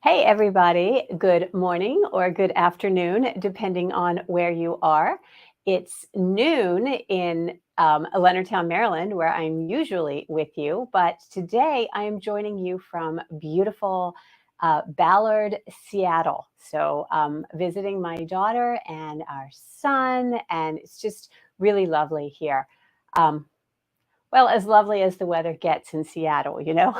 Hey, everybody. Good morning or good afternoon, depending on where you are. It's noon in Leonardtown, Maryland, where I'm usually with you. But today I am joining you from beautiful Ballard, Seattle. So visiting my daughter and our son, and it's just really lovely here. Um, well, as lovely as the weather gets in Seattle, you know.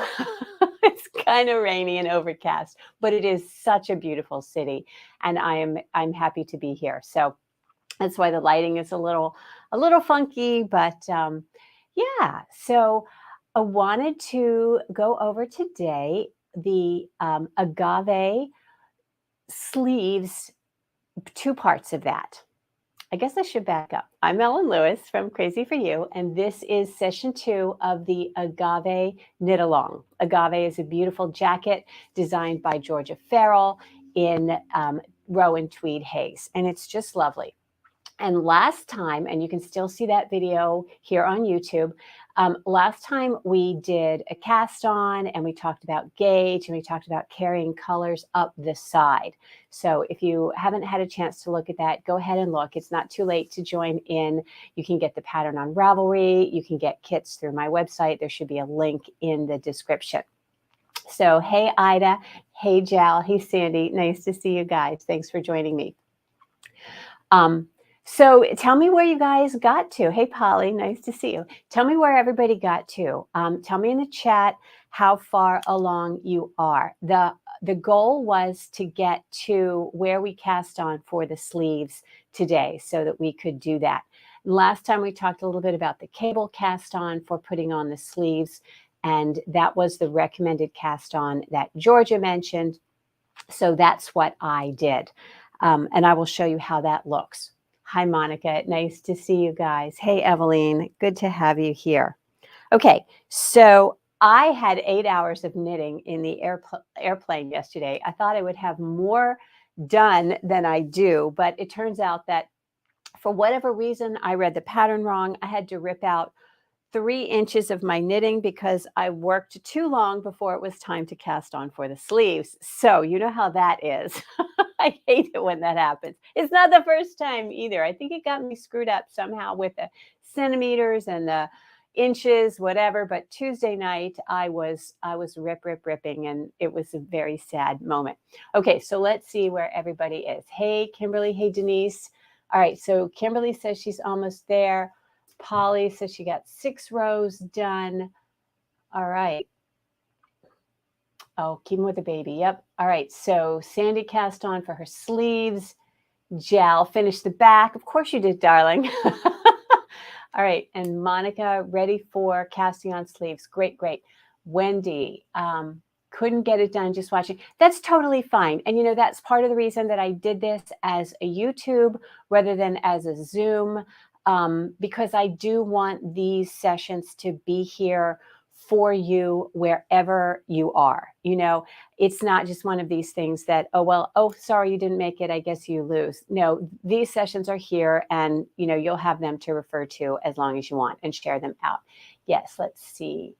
It's kind of rainy and overcast, but it is such a beautiful city, and I'm happy to be here. So that's why the lighting is a little funky, but yeah. So I wanted to go over today the agave sleeves, two parts of that. I guess I should back up. I'm Ellen Lewis from Crazy for You, and this is session 2 of the Agave Knit-Along. Agave is a beautiful jacket designed by Georgia Farrell in Rowan Tweed Haze, and it's just lovely. And last time, and you can still see that video here on YouTube, last time we did a cast on and we talked about gauge and we talked about carrying colors up the side. So if you haven't had a chance to look at that, go ahead and look. It's not too late to join in. You can get the pattern on Ravelry. You can get kits through my website. There should be a link in the description. So hey, Ida. Hey, Jal. Hey, Sandy. Nice to see you guys. Thanks for joining me. So tell me where you guys got to. Hey, Polly, nice to see you. Tell me where everybody got to. Tell me in the chat how far along you are. The goal was to get to where we cast on for the sleeves today so that we could do that. Last time we talked a little bit about the cable cast on for putting on the sleeves, and that was the recommended cast on that Georgia mentioned. So that's what I did. And I will show you how that looks. Hi, Monica. Nice to see you guys. Hey, Eveline. Good to have you here. Okay, so I had 8 hours of knitting in the airplane yesterday. I thought I would have more done than I do, but it turns out that for whatever reason, I read the pattern wrong. I had to rip out 3 inches of my knitting because I worked too long before it was time to cast on for the sleeves. So you know how that is. I hate it when that happens. It's not the first time either. I think it got me screwed up somehow with the centimeters and the inches, whatever. But Tuesday night I was ripping, and it was a very sad moment. Okay, so let's see where everybody is. Hey, Kimberly. Hey, Denise. All right, so Kimberly says she's almost there. Polly says she got 6 rows done. All right. Oh, keeping with the baby. Yep. All right. So Sandy cast on for her sleeves. Jal finished the back. Of course you did, darling. All right. And Monica ready for casting on sleeves. Great, great. Wendy, couldn't get it done just watching. That's totally fine. And, you know, that's part of the reason that I did this as a YouTube rather than as a Zoom. Because I do want these sessions to be here for you wherever you are. You know, it's not just one of these things that, oh, well, oh, sorry, you didn't make it, I guess you lose. No, these sessions are here, and, you know, you'll have them to refer to as long as you want and share them out. Yes, let's see.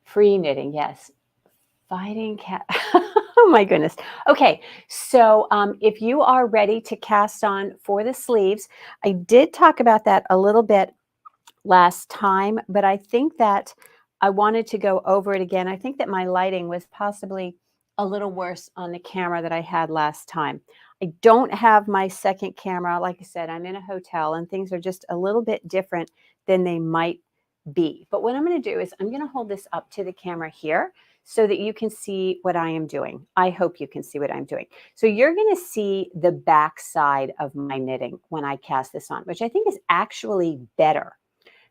Free knitting, yes. Fighting cat. Oh my goodness. Okay, so if you are ready to cast on for the sleeves, I did talk about that a little bit last time, but I think that I wanted to go over it again. I think that my lighting was possibly a little worse on the camera that I had last time. I don't have my second camera. Like I said, I'm in a hotel and things are just a little bit different than they might be. But what I'm going to do is I'm going to hold this up to the camera here so that you can see what I am doing. I hope you can see what I'm doing. So you're going to see the back side of my knitting when I cast this on, which I think is actually better,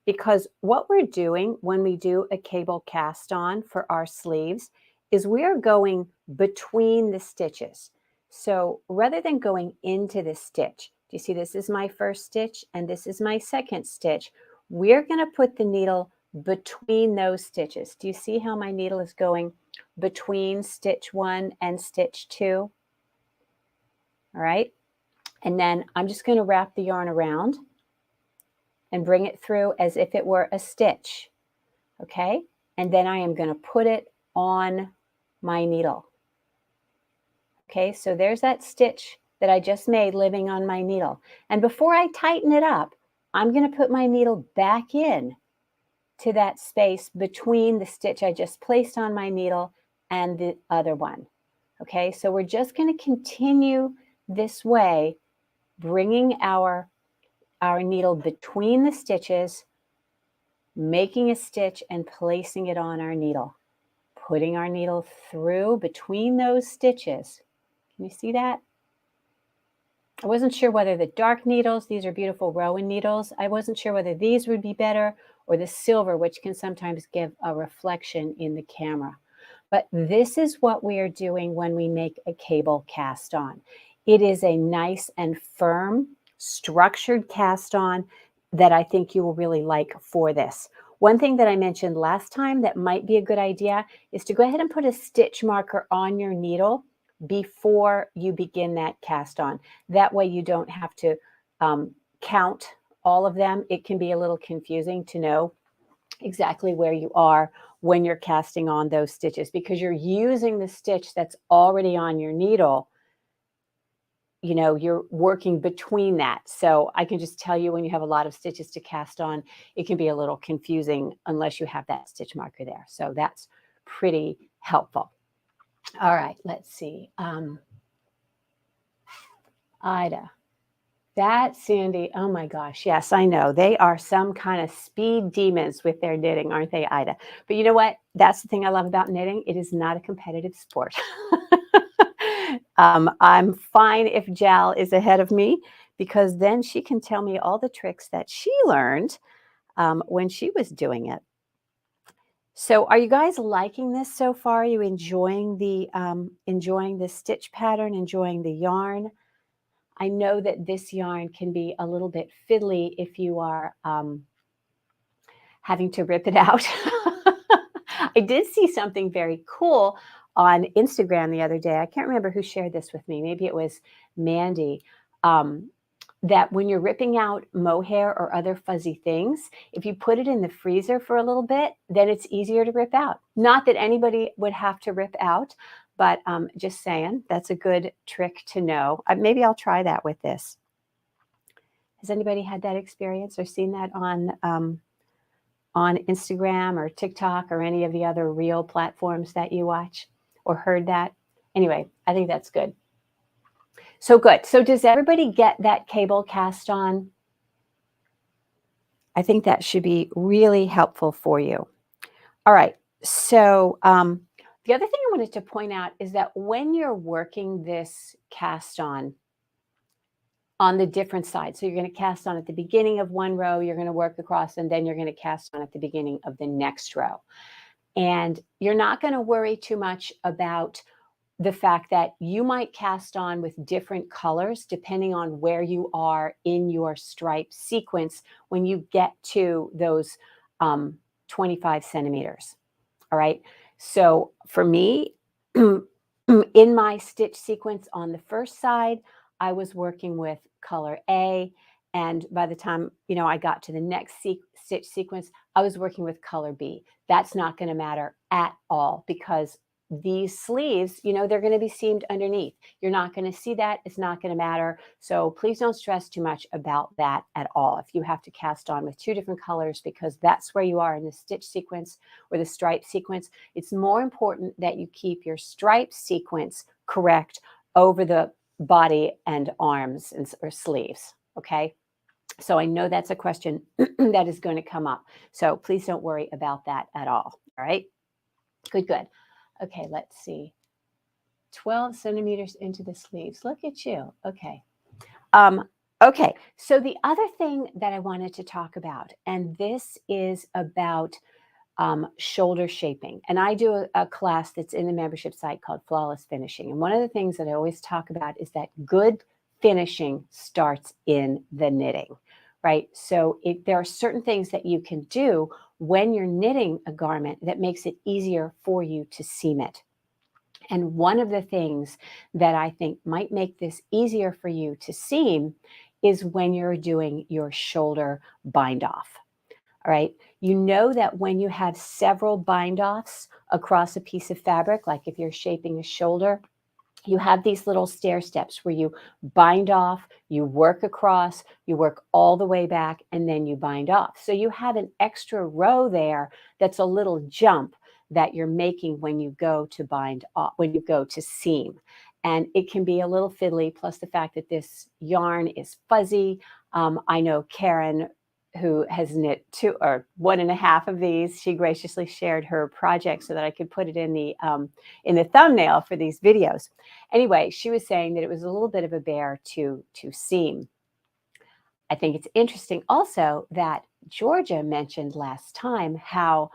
because what we're doing when we do a cable cast on for our sleeves is we are going between the stitches. So rather than going into the stitch, do you see this is my first stitch and this is my second stitch? We're going to put the needle between those stitches. Do you see how my needle is going between stitch 1 and stitch 2? All right. And then I'm just going to wrap the yarn around and bring it through as if it were a stitch. Okay. And then I am going to put it on my needle. Okay, so there's that stitch that I just made living on my needle. And before I tighten it up, I'm going to put my needle back in to that space between the stitch I just placed on my needle and the other one. Okay, so we're just going to continue this way, bringing our needle between the stitches, making a stitch and placing it on our needle, putting our needle through between those stitches. Can you see that? I wasn't sure whether the dark needles, these are beautiful Rowan needles, I wasn't sure whether these would be better or the silver, which can sometimes give a reflection in the camera. But this is what we are doing when we make a cable cast on. It is a nice and firm, structured cast on that I think you will really like for this. One thing that I mentioned last time that might be a good idea is to go ahead and put a stitch marker on your needle before you begin that cast on. That way you don't have to count all of them. It can be a little confusing to know exactly where you are when you're casting on those stitches because you're using the stitch that's already on your needle. You know, you're working between that. So I can just tell you when you have a lot of stitches to cast on, it can be a little confusing unless you have that stitch marker there. So that's pretty helpful. All right, let's see. Ida. That, Sandy, oh my gosh, yes, I know. They are some kind of speed demons with their knitting, aren't they, Ida? But you know what? That's the thing I love about knitting. It is not a competitive sport. I'm fine if Jal is ahead of me because then she can tell me all the tricks that she learned when she was doing it. So are you guys liking this so far? Are you enjoying the stitch pattern, enjoying the yarn? I know that this yarn can be a little bit fiddly if you are having to rip it out. I did see something very cool on Instagram the other day. I can't remember who shared this with me. Maybe it was Mandy. That when you're ripping out mohair or other fuzzy things, if you put it in the freezer for a little bit, then it's easier to rip out. Not that anybody would have to rip out, but just saying, that's a good trick to know. Maybe I'll try that with this. Has anybody had that experience or seen that on Instagram or TikTok or any of the other reel platforms that you watch or heard that? Anyway, I think that's good. So good. So does everybody get that cable cast on? I think that should be really helpful for you. All right. So the other thing I wanted to point out is that when you're working this cast on the different sides, so you're going to cast on at the beginning of one row, you're going to work across, and then you're going to cast on at the beginning of the next row. And you're not going to worry too much about the fact that you might cast on with different colors depending on where you are in your stripe sequence when you get to those 25 centimeters. All right. So for me, in my stitch sequence on the first side, I was working with color A. And by the time, I got to the next stitch sequence, I was working with color B. That's not going to matter at all because these sleeves, they're going to be seamed underneath. You're not going to see that. It's not going to matter. So please don't stress too much about that at all. If you have to cast on with two different colors because that's where you are in the stitch sequence or the stripe sequence, it's more important that you keep your stripe sequence correct over the body and arms or sleeves. Okay. So I know that's a question that is going to come up. So please don't worry about that at all. All right. Good, good. Okay, let's see. 12 centimeters into the sleeves. Look at you. Okay. Okay, so the other thing that I wanted to talk about, and this is about shoulder shaping. And I do a class that's in the membership site called Flawless Finishing. And one of the things that I always talk about is that good finishing starts in the knitting, right? So there are certain things that you can do when you're knitting a garment that makes it easier for you to seam it. And one of the things that I think might make this easier for you to seam is when you're doing your shoulder bind off. All right. You know that when you have several bind offs across a piece of fabric, like if you're shaping a shoulder, you have these little stair steps where you bind off, you work across, you work all the way back, and then you bind off. So you have an extra row there that's a little jump that you're making when you go to bind off, when you go to seam. And it can be a little fiddly, plus the fact that this yarn is fuzzy. I know Karen, who has knit 2 or 1.5 of these, she graciously shared her project so that I could put it in the thumbnail for these videos. Anyway, she was saying that it was a little bit of a bear to seam. I think it's interesting also that Georgia mentioned last time how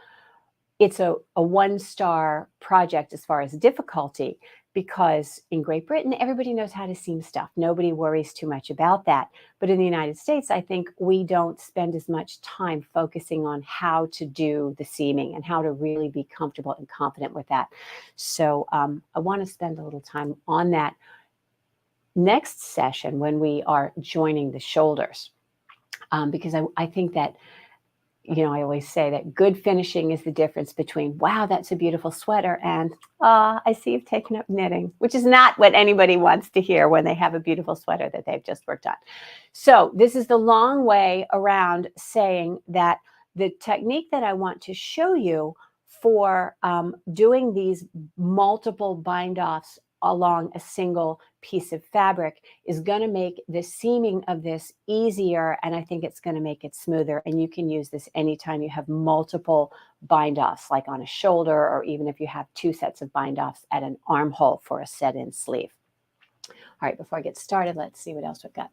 it's a 1-star project as far as difficulty, because in Great Britain, everybody knows how to seam stuff. Nobody worries too much about that. But in the United States, I think we don't spend as much time focusing on how to do the seaming and how to really be comfortable and confident with that. So I want to spend a little time on that next session when we are joining the shoulders, because I think that, you know, I always say that good finishing is the difference between, wow, that's a beautiful sweater, and, I see you've taken up knitting, which is not what anybody wants to hear when they have a beautiful sweater that they've just worked on. So this is the long way around saying that the technique that I want to show you for doing these multiple bind-offs along a single piece of fabric is going to make the seaming of this easier, and I think it's going to make it smoother. And you can use this anytime you have multiple bind-offs, like on a shoulder, or even if you have 2 sets of bind-offs at an armhole for a set-in sleeve. All right, before I get started, let's see what else we've got.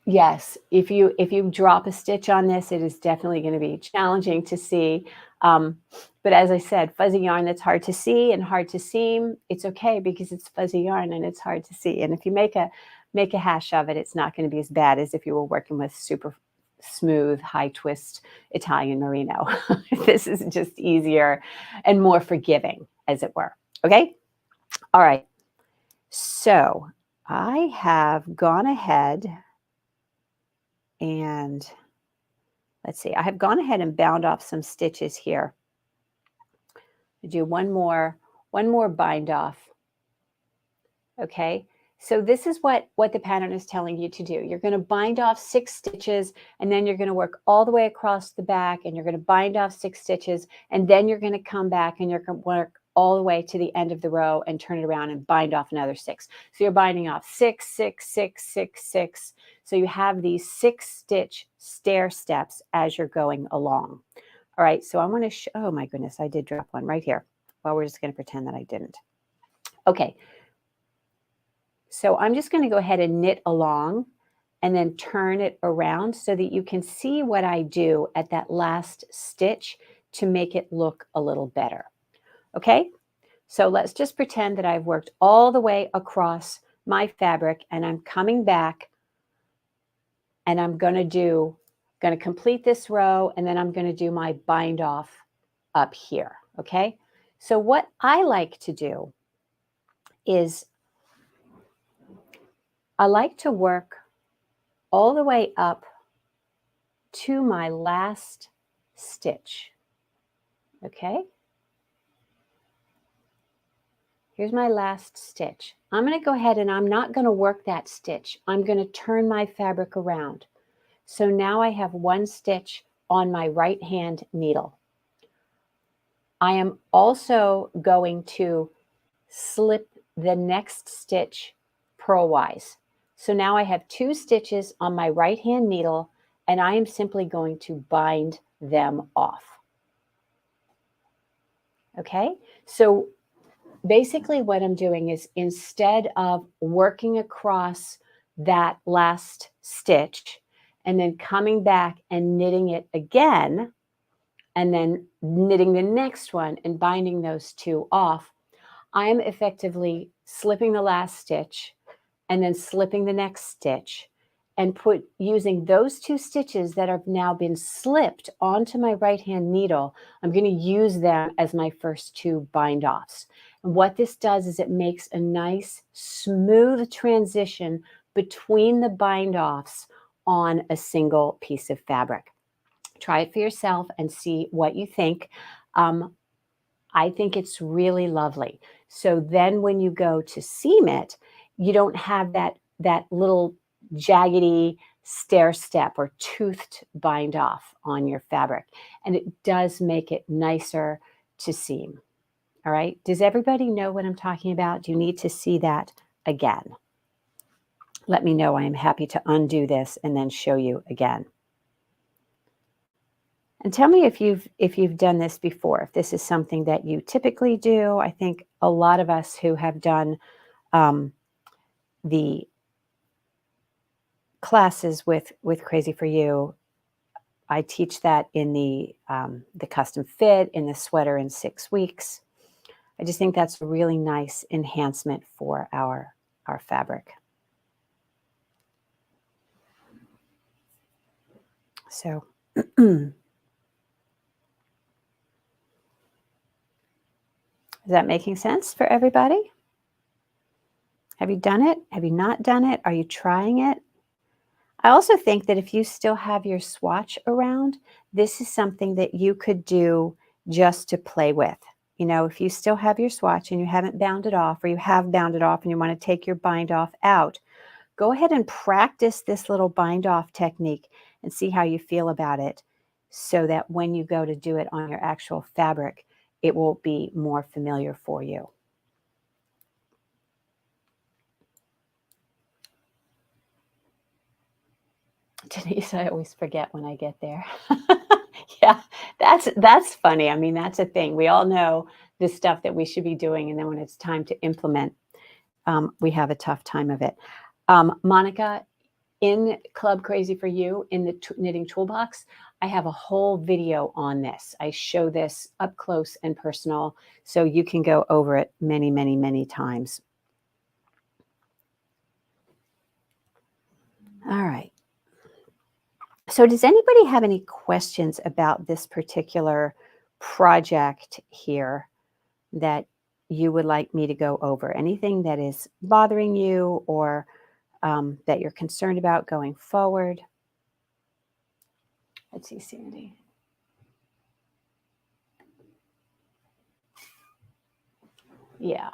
Yes, if you drop a stitch on this, it is definitely going to be challenging to see. But as I said, fuzzy yarn that's hard to see and hard to seam, it's okay because it's fuzzy yarn and it's hard to see. And if you make a hash of it, it's not going to be as bad as if you were working with super smooth, high twist Italian merino. This is just easier and more forgiving, as it were. Okay? All right. So I have gone ahead and let's see, I have gone ahead and bound off some stitches here. I do one more bind off. Okay, so this is what the pattern is telling you to do. You're going to bind off 6 stitches, and then you're going to work all the way across the back, and you're going to bind off 6 stitches, and then you're going to come back and you're going to work all the way to the end of the row and turn it around and bind off another 6. So you're binding off 6, 6, 6, 6, 6. So you have these 6-stitch stair steps as you're going along. All right, so I want to oh my goodness, I did drop one right here. Well, we're just going to pretend that I didn't. Okay, so I'm just going to go ahead and knit along and then turn it around so that you can see what I do at that last stitch to make it look a little better. Okay, so let's just pretend that I've worked all the way across my fabric and I'm coming back and I'm going to complete this row, and then I'm going to do my bind off up here. Okay, so what I like to do is I like to work all the way up to my last stitch. Okay, here's my last stitch. I'm going to go ahead and I'm not going to work that stitch. I'm going to turn my fabric around. So now I have 1 stitch on my right hand needle. I am also going to slip the next stitch purlwise. So now I have 2 stitches on my right hand needle, and I am simply going to bind them off. Okay, so basically what I'm doing is, instead of working across that last stitch and then coming back and knitting it again, and then knitting the next one and binding those 2 off, I am effectively slipping the last stitch and then slipping the next stitch, and using those 2 stitches that have now been slipped onto my right hand needle. I'm going to use them as my first 2 bind offs. And what this does is it makes a nice smooth transition between the bind offs on a single piece of fabric. Try it for yourself and see what you think. I think it's really lovely. So then when you go to seam it, you don't have that little jaggedy stair step or toothed bind off on your fabric. And it does make it nicer to seam. All right. Does everybody know what I'm talking about? Do you need to see that again? Let me know. I am happy to undo this and then show you again. And tell me if you've done this before, if this is something that you typically do. I think a lot of us who have done the classes with Crazy for You, I teach that in the custom fit, in the sweater in 6 weeks. I just think that's a really nice enhancement for our fabric. So is that making sense for everybody? Have you done it? Have you not done it? Are you trying it? I also think that if you still have your swatch around, this is something that you could do just to play with. You know, if you still have your swatch and you haven't bound it off, or you have bound it off and you want to take your bind off out, go ahead and practice this little bind off technique and see how you feel about it, so that when you go to do it on your actual fabric, it will be more familiar for you. Denise, I always forget when I get there. Yeah, that's funny. I mean, that's a thing. We all know the stuff that we should be doing, and then when it's time to implement, we have a tough time of it. Monica, in Club Crazy for You, in the knitting toolbox, I have a whole video on this. I show this up close and personal, so you can go over it many, many, many times. All right. So does anybody have any questions about this particular project here that you would like me to go over? Anything that is bothering you, or that you're concerned about going forward? Let's see, Sandy. Yeah.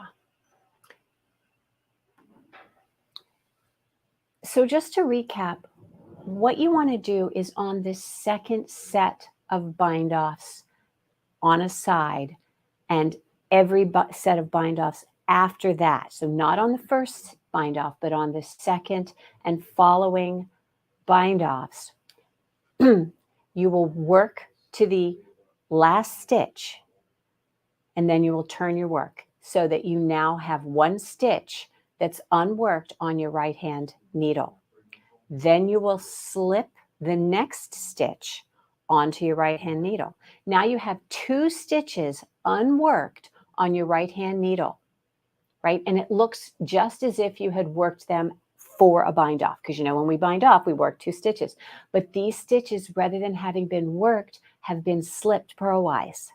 So just to recap, what you want to do is on this second set of bind offs on a side, and every set of bind offs after that. So not on the first bind off, but on the second and following bind offs, you will work to the last stitch, and then you will turn your work so that you now have one stitch that's unworked on your right hand needle. Then you will slip the next stitch onto your right hand needle. Now you have 2 stitches unworked on your right hand needle, right? And it looks just as if you had worked them for a bind off, because you know when we bind off, we work 2 stitches. But these stitches, rather than having been worked, have been slipped purlwise.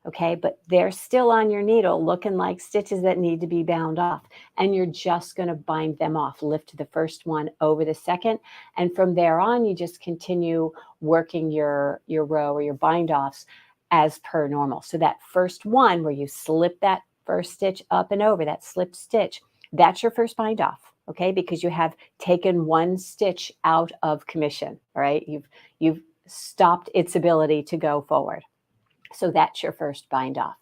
Okay, but they're still on your needle looking like stitches that need to be bound off. And you're just going to bind them off. Lift the first one over the second. And from there on, you just continue working your row or your bind offs as per normal. So that first one where you slip that first stitch up and over, that slipped stitch, that's your first bind off. Okay, because you have taken one stitch out of commission. All right, you've stopped its ability to go forward. So that's your first bind off.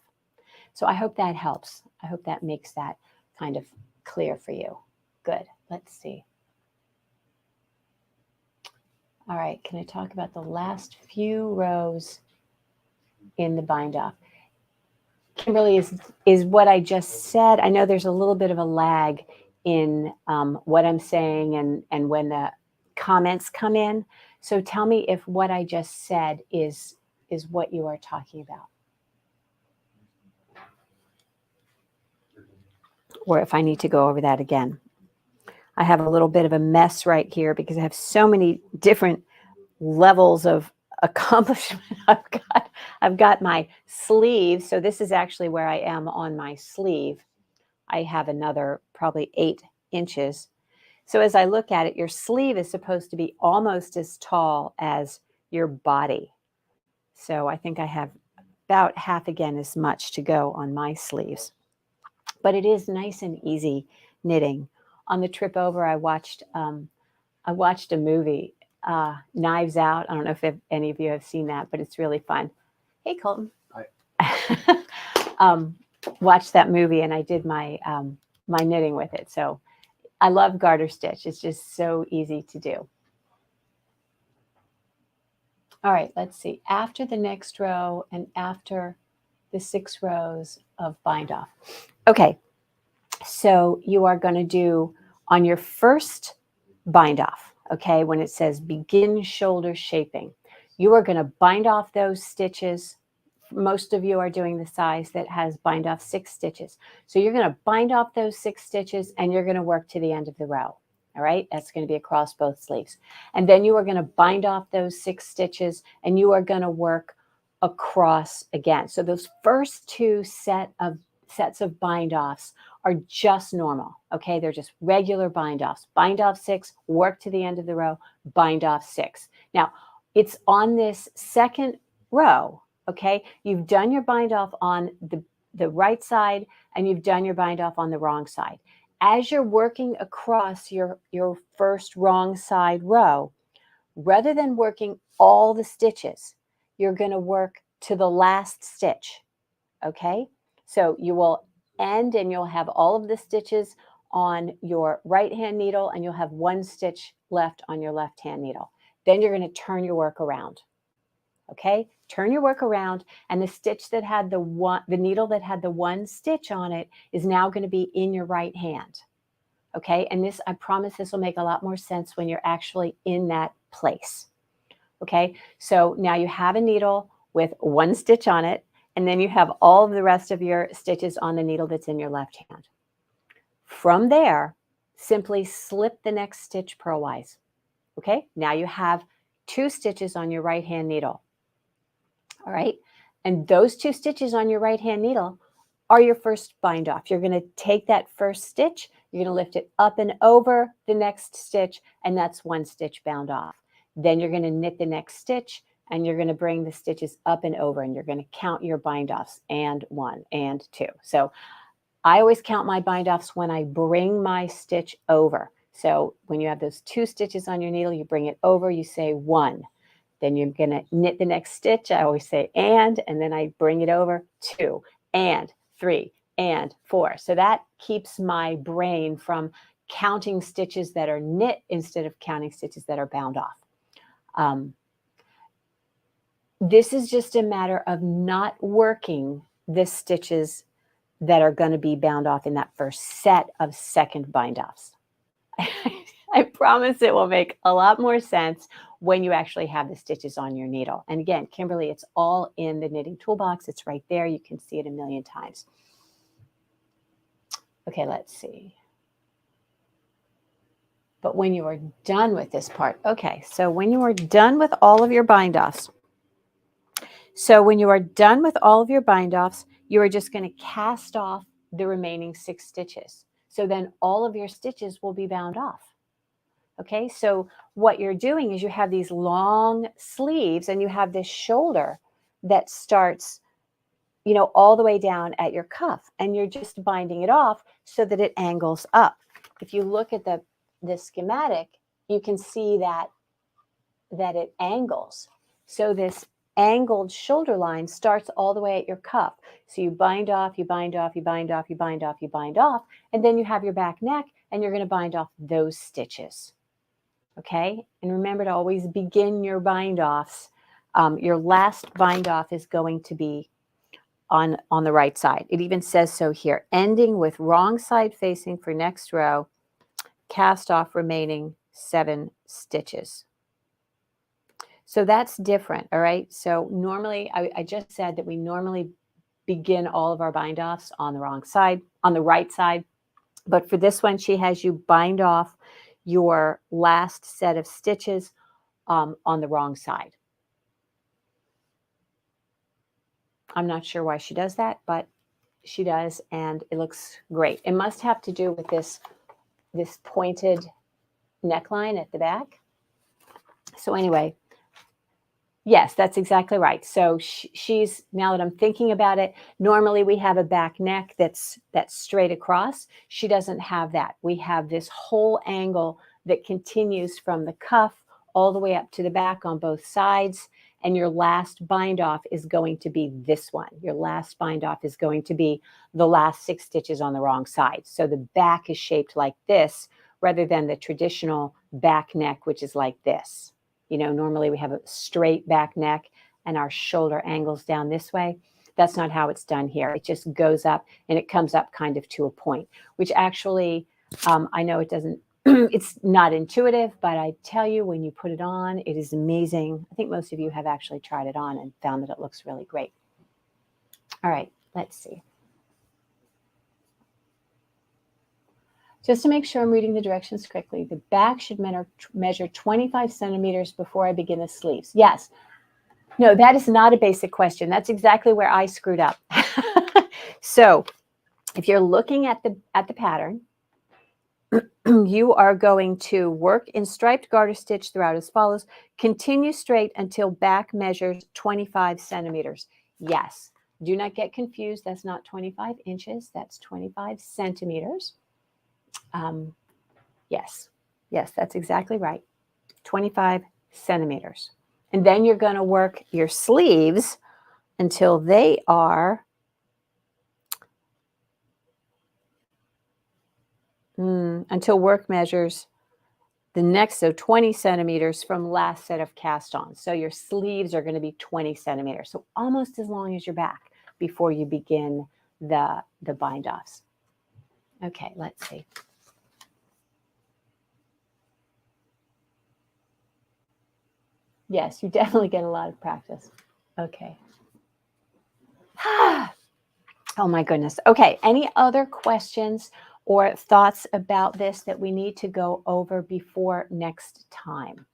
So I hope that helps. I hope that makes that kind of clear for you. Good. Let's see. All right. Can I talk about the last few rows in the bind off? Kimberly, is what I just said. I know there's a little bit of a lag in what I'm saying and when the comments come in. So tell me if what I just said is what you are talking about, or if I need to go over that again. I have a little bit of a mess right here because I have so many different levels of accomplishment. I've got my sleeve. So this is actually where I am on my sleeve. I have another probably 8 inches. So as I look at it, your sleeve is supposed to be almost as tall as your body. So I think I have about half again as much to go on my sleeves. But it is nice and easy knitting. On the trip over, I watched a movie, Knives Out. I don't know if any of you have seen that, but it's really fun. Hey, Colton. Hi. Watched that movie, and I did my my knitting with it. So I love garter stitch. It's just so easy to do. All right, let's see. After the next row and after the 6 rows of bind off. Okay, so you are going to do on your first bind off, okay, when it says begin shoulder shaping, you are going to bind off those stitches. Most of you are doing the size that has bind off 6 stitches. So you're going to bind off those 6 stitches and you're going to work to the end of the row. All right, that's going to be across both sleeves. And then you are going to bind off those 6 stitches and you are going to work across again. So those first 2 sets of bind offs are just normal. Okay, they're just regular bind offs. Bind off 6, work to the end of the row, bind off 6. Now, it's on this second row. Okay, you've done your bind off on the right side and you've done your bind off on the wrong side. As you're working across your first wrong side row, rather than working all the stitches, you're going to work to the last stitch. Okay, so you will end and you'll have all of the stitches on your right hand needle and you'll have 1 stitch left on your left hand needle. Then you're going to turn your work around. Okay, turn your work around, and the stitch that had the needle that had the 1 stitch on it is now going to be in your right hand. Okay, and this, I promise this will make a lot more sense when you're actually in that place. Okay, so now you have a needle with 1 stitch on it, and then you have all of the rest of your stitches on the needle that's in your left hand. From there, simply slip the next stitch purlwise. Okay, now you have 2 stitches on your right hand needle. All right, and those 2 stitches on your right hand needle are your first bind off. You're going to take that first stitch, you're going to lift it up and over the next stitch, and that's 1 stitch bound off. Then you're going to knit the next stitch, and you're going to bring the stitches up and over, and you're going to count your bind offs, and 1 and 2. So I always count my bind offs when I bring my stitch over. So when you have those 2 stitches on your needle, you bring it over, you say 1. Then you're going to knit the next stitch. I always say and then I bring it over, 2 and 3 and 4. So that keeps my brain from counting stitches that are knit instead of counting stitches that are bound off. This is just a matter of not working the stitches that are going to be bound off in that first set of second bind offs. I promise it will make a lot more sense when you actually have the stitches on your needle. And again, Kimberly, it's all in the knitting toolbox. It's right there. You can see it a million times. Okay, let's see. But when you are done with this part, okay, so when you are done with all of your bind offs, you are just going to cast off the remaining 6 stitches. So then all of your stitches will be bound off. Okay, so what you're doing is you have these long sleeves and you have this shoulder that starts, you know, all the way down at your cuff, and you're just binding it off so that it angles up. If you look at the schematic, you can see that it angles. So this angled shoulder line starts all the way at your cuff. So you bind off, you bind off, you bind off, you bind off, you bind off, and then you have your back neck and you're going to bind off those stitches. Okay, and remember to always begin your bind offs. Your last bind off is going to be on the right side. It even says so here, ending with wrong side facing for next row, cast off remaining 7 stitches. So that's different, all right? So normally, I just said that we normally begin all of our bind offs on the wrong side, on the right side. But for this one, she has you bind off your last set of stitches on the wrong side. I'm not sure why she does that, but she does, and it looks great. It must have to do with this pointed neckline at the back. So anyway, Yes, that's exactly right. So she's, now that I'm thinking about it, normally we have a back neck that's straight across. She doesn't have that. We have this whole angle that continues from the cuff all the way up to the back on both sides. And your last bind off is going to be this one. Your last bind off is going to be the last 6 stitches on the wrong side. So the back is shaped like this rather than the traditional back neck, which is like this. You know, normally we have a straight back neck and our shoulder angles down this way. That's not how it's done here. It just goes up and it comes up kind of to a point, which actually, I know it doesn't, it's not intuitive, but I tell you, when you put it on, it is amazing. I think most of you have actually tried it on and found that it looks really great. All right, let's see. Just to make sure I'm reading the directions correctly, the back should measure 25 centimeters before I begin the sleeves. Yes. No, that is not a basic question. That's exactly where I screwed up. So if you're looking at the pattern, you are going to work in striped garter stitch throughout as follows. Continue straight until back measures 25 centimeters. Yes. Do not get confused. That's not 25 inches. That's 25 centimeters. Yes, that's exactly right. 25 centimeters. And then you're going to work your sleeves until they are until work measures the next, so 20 centimeters from last set of cast on. So your sleeves are going to be 20 centimeters. So almost as long as your back before you begin the bind offs. Okay, let's see. Yes, you definitely get a lot of practice. Okay. Oh my goodness. Okay, any other questions or thoughts about this that we need to go over before next time?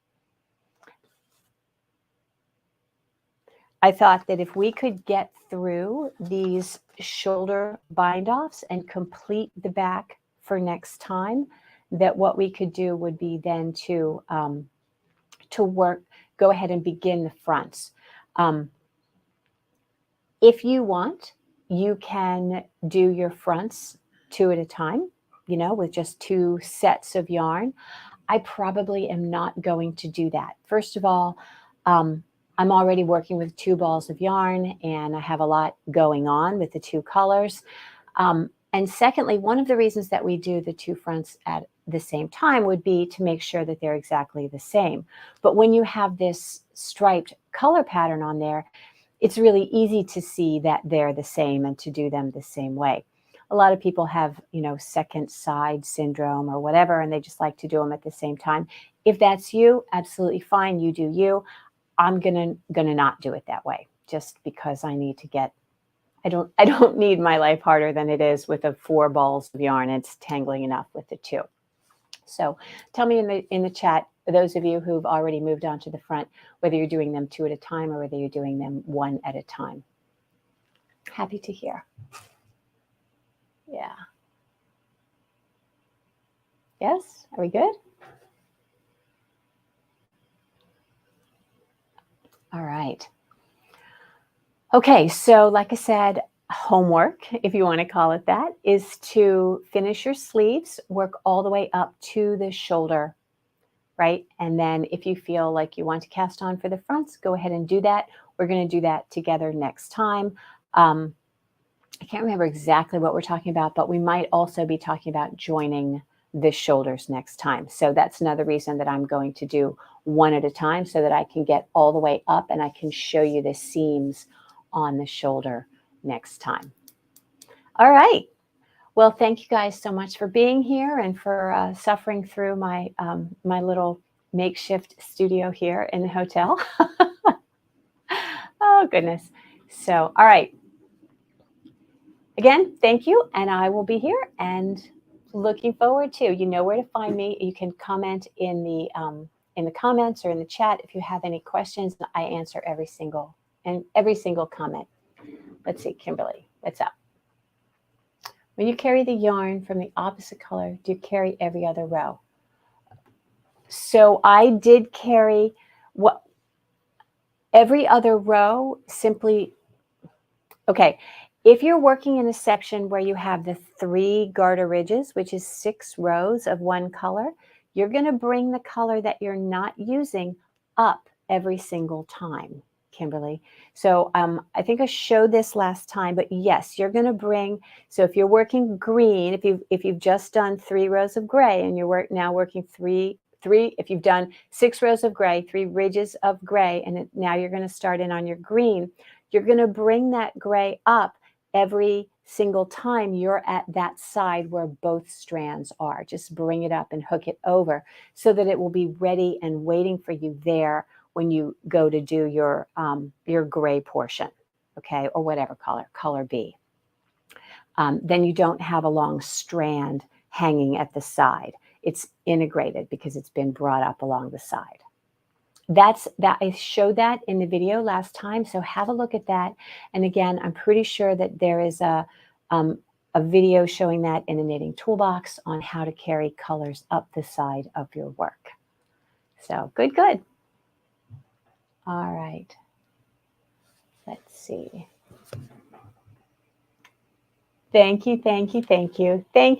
I thought that if we could get through these shoulder bind offs and complete the back for next time, that what we could do would be then to go ahead and begin the fronts. If you want, you can do your fronts 2 at a time, you know, with just 2 sets of yarn. I probably am not going to do that. First of all, I'm already working with 2 balls of yarn and I have a lot going on with the 2 colors. And secondly, one of the reasons that we do the 2 fronts at the same time would be to make sure that they're exactly the same. But when you have this striped color pattern on there, it's really easy to see that they're the same and to do them the same way. A lot of people have, you know, second side syndrome or whatever, and they just like to do them at the same time. If that's you, absolutely fine. You do you. I'm gonna not do it that way, just because I need to get. I don't need my life harder than it is with the 4 balls of yarn. It's tangling enough with the 2. So tell me in the chat, those of you who've already moved on to the front, whether you're doing them 2 at a time or whether you're doing them 1 at a time. Happy to hear. Yeah. Yes? Are we good? All right. Okay, so like I said, homework, if you want to call it that, is to finish your sleeves, work all the way up to the shoulder, right? And then if you feel like you want to cast on for the fronts, go ahead and do that. We're going to do that together next time. I can't remember exactly what we're talking about, but we might also be talking about joining the shoulders next time. So that's another reason that I'm going to do 1 at a time so that I can get all the way up and I can show you the seams on the shoulder next time. All right. Well, thank you guys so much for being here and for suffering through my my little makeshift studio here in the hotel. Oh, goodness. So, all right. Again, thank you. And I will be here and looking forward to, you know where to find me. You can comment in the comments or in the chat if you have any questions. I answer every single comment. Let's see, Kimberly, what's up? When you carry the yarn from the opposite color, do you carry every other row? So I did carry Every other row simply, okay, if you're working in a section where you have the 3 garter ridges, which is 6 rows of one color, you're going to bring the color that you're not using up every single time, Kimberly. So I think I showed this last time, but yes, you're going to bring, so if you're working green, if you've just done 3 rows of gray and you're now working three, if you've done 6 rows of gray, 3 ridges of gray, and now you're going to start in on your green, you're going to bring that gray up every single time you're at that side where both strands are. Just bring it up and hook it over so that it will be ready and waiting for you there when you go to do your gray portion, okay, or whatever color B. Then you don't have a long strand hanging at the side. It's integrated because it's been brought up along the side. That I showed that in the video last time, so have a look at that. And again, I'm pretty sure that there is a video showing that in the knitting toolbox on how to carry colors up the side of your work. So good. All right. Let's see. Thank you. Thank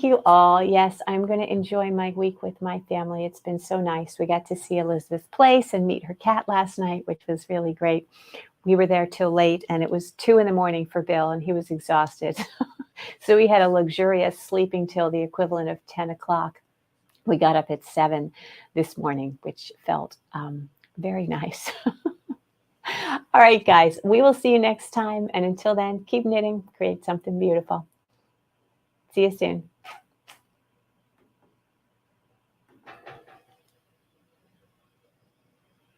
you all. Yes, I'm going to enjoy my week with my family. It's been so nice. We got to see Elizabeth Place and meet her cat last night, which was really great. We were there till late, and it was 2 in the morning for Bill, and he was exhausted. So we had a luxurious sleeping till the equivalent of 10 o'clock. We got up at 7 this morning, which felt very nice. All right, guys, we will see you next time. And until then, keep knitting, create something beautiful. See you soon.